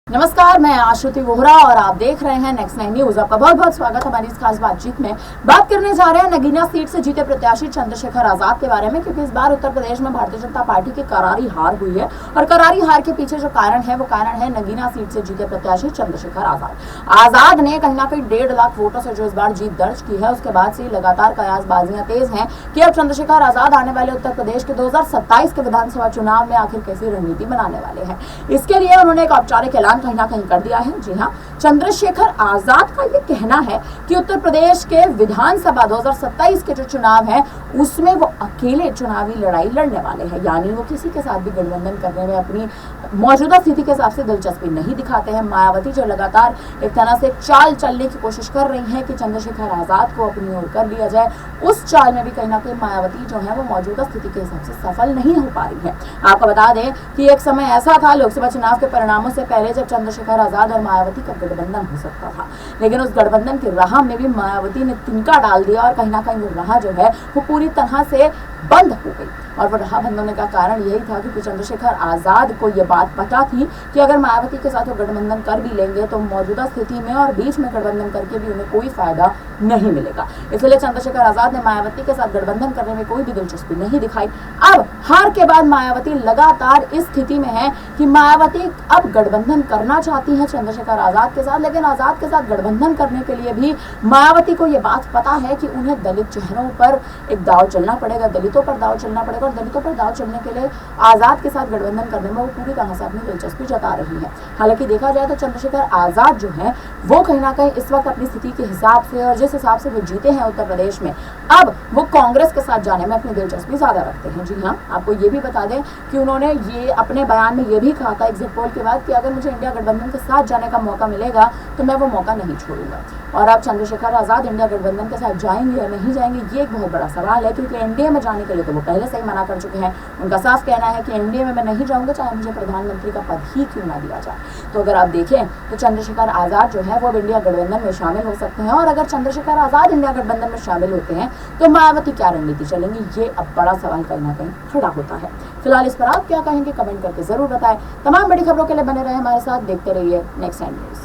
नमस्कार, मैं आश्रुति वोहरा और आप देख रहे हैं नेक्स्ट 9 न्यूज। आपका बहुत बहुत स्वागत हमारी इस खास बातचीत में। बात करने जा रहे हैं नगीना सीट से जीते प्रत्याशी चंद्रशेखर आजाद के बारे में, क्योंकि इस बार उत्तर प्रदेश में भारतीय जनता पार्टी की करारी हार हुई है और करारी हार के पीछे जो कारण है वो कारण है नगीना सीट से जीते प्रत्याशी चंद्रशेखर आजाद ने कहीं ना कहीं 1.5 लाख वोटों से जो इस बार जीत दर्ज की है, उसके बाद से लगातार कयासबाजियां तेज हैं कि अब चंद्रशेखर आजाद आने वाले उत्तर प्रदेश के 2027 के विधानसभा चुनाव में आखिर कैसी रणनीति बनाने वाले हैं। इसके लिए उन्होंने एक औपचारिक ऐलान कहीं ना कहीं कर दिया है। जी हाँ, चंद्रशेखर आजाद का ये कहना है कि उत्तर प्रदेश के विधानसभा 2027 के जो चुनाव है उसमें वो अकेले चुनावी लड़ाई लड़ने वाले हैं, यानी वो किसी के साथ भी गठबंधन करने में अपनी मौजूदा स्थिति के हिसाब से दिलचस्पी नहीं दिखाते हैं। मायावती जो लगातार एक तरह से चाल चलने की कोशिश कर रही है कि चंद्रशेखर आजाद को अपनी ओर कर लिया जाए, उस चाल में भी कहीं ना कहीं मायावती जो है वो मौजूदा स्थिति के हिसाब से सफल नहीं हो पा रही है। आपको बता दें कि एक समय ऐसा था लोकसभा चुनाव के परिणामों से पहले जब चंद्रशेखर आजाद और मायावती का गठबंधन हो सकता था, लेकिन उस गठबंधन की राह में भी मायावती ने तिनका डाल दिया और कहीं ना कहीं वो राह जो है वो पूरी तरह से बंद हो गई। और वो राह बंद होने का कारण यही था क्योंकि चंद्रशेखर आजाद को ये बात पता थी कि अगर मायावती के साथ वो गठबंधन कर भी लेंगे तो मौजूदा स्थिति में और बीच में गठबंधन करके भी उन्हें कोई फायदा नहीं मिलेगा। इसलिए चंद्रशेखर आजाद ने मायावती के साथ गठबंधन करने में कोई भी दिलचस्पी नहीं दिखाई। अब हार के बाद मायावती लगातार इस स्थिति में है कि मायावती अब गठबंधन करना चाहती है चंद्रशेखर आजाद के साथ, लेकिन आजाद के साथ गठबंधन करने के लिए भी मायावती को ये बात पता है कि उन्हें दलित चेहरों पर एक दाव चलना पड़ेगा, दलितों पर दाव चलना पड़ेगा और दलितों पर दाव चलने के लिए आजाद के साथ गठबंधन करने में वो पूरी तरह से अपनी दिलचस्पी जता रही है। हालांकि देखा जाए तो चंद्रशेखर आजाद जो है वो कहीं ना कहीं इस वक्त अपनी स्थिति के हिसाब से और जिस हिसाब से वो जीते हैं उत्तर प्रदेश में, अब वो कांग्रेस के साथ जाने में अपनी दिलचस्पी ज्यादा रखते हैं। जी हाँ, आपको ये भी बता दें कि उन्होंने ये अपने बयान में ये भी कहा था एग्जिट पोल के बाद कि अगर मुझे इंडिया गठबंधन के साथ जाने का मौका मिलेगा तो मैं वो मौका नहीं छोड़ूंगा। और अब चंद्रशेखर आजाद इंडिया गठबंधन के साथ जाएंगे या नहीं जाएंगे ये एक बहुत बड़ा सवाल है, क्योंकि एनडीए में जाने के लिए तो वो पहले से ही मना कर चुके हैं। उनका साफ कहना है कि एनडीए में मैं नहीं जाऊंगा चाहे मुझे प्रधानमंत्री का पद ही क्यों ना दिया जाए। तो अगर आप देखें तो चंद्रशेखर आजाद जो है वो अब इंडिया गठबंधन में शामिल हो सकते हैं, और अगर चंद्रशेखर आजाद इंडिया गठबंधन में शामिल होते हैं तो मायावती क्या रणनीति चलेंगी, ये अब बड़ा सवाल कहीं ना कहीं खड़ा होता है। फिलहाल इस पर आप क्या कहेंगे कमेंट करके जरूर बताएं। तमाम बड़ी खबरों के लिए बने रहे हमारे साथ, देखते रहिए नेक्स्ट 9 न्यूज।